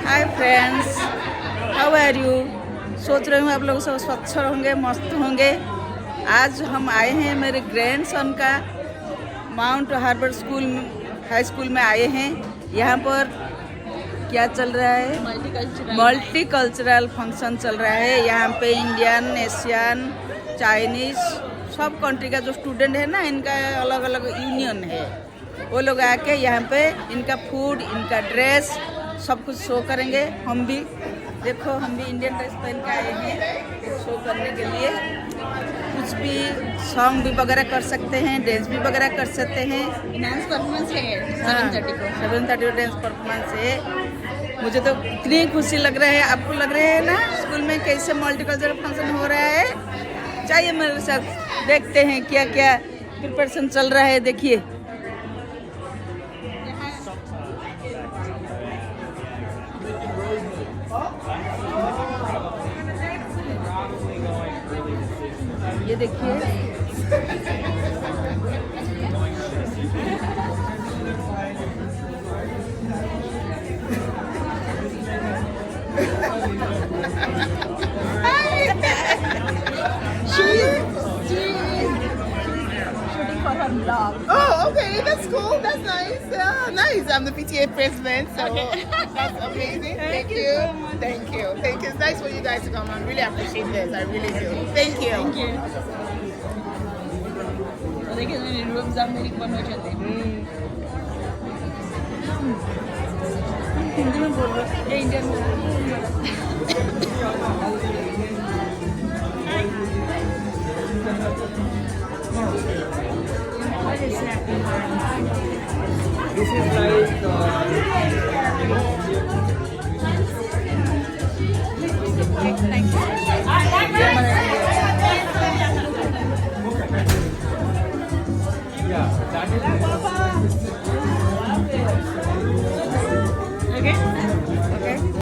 Hi friends, how are you. सोच रही हूँ आप लोग सब स्वच्छ होंगे, मस्त होंगे। आज हम आए हैं मेरे ग्रैंड सन का Mount Harbor school high school में आए हैं। यहाँ पर क्या चल रहा है? मल्टीकल्चरल फंक्शन चल रहा है। यहाँ पे इंडियन, एशियन, चाइनीज सब कंट्री का जो स्टूडेंट है ना, इनका अलग अलग यूनियन है। वो लोग आके यहाँ पे इनका फूड, इनका ड्रेस सब कुछ शो करेंगे। हम भी देखो, हम भी इंडियन ड्रेस पहन के आए हैं शो करने के लिए। कुछ भी सॉन्ग भी वगैरह कर सकते हैं, डांस भी वगैरह कर सकते हैं। डांस परफॉर्मेंस है 7:30 को। 7:30 को डांस परफॉर्मेंस है। मुझे तो इतनी खुशी लग रहा है। आपको लग रहा है ना स्कूल में कैसे मल्टीकल्चरल फंक्शन हो रहा है? चाहिए मेरे साथ, देखते हैं क्या क्या प्रिपरेशन चल रहा है। देखिए, ये देखिए, Shooting for her vlog. Oh, okay, that's cool. That's nice. Yeah, nice. I'm the PTA president, so that's amazing. Thank you. so much. Thank you. Thank you. It's nice for you guys to come. I really appreciate this. I really do. Thank you. Thank you. तो देखिए मेरे rooms अब मेरी बन हो जाते हैं। हिंदी में बोल रहे हैं, ये इंडियन में। This is like yeah, that is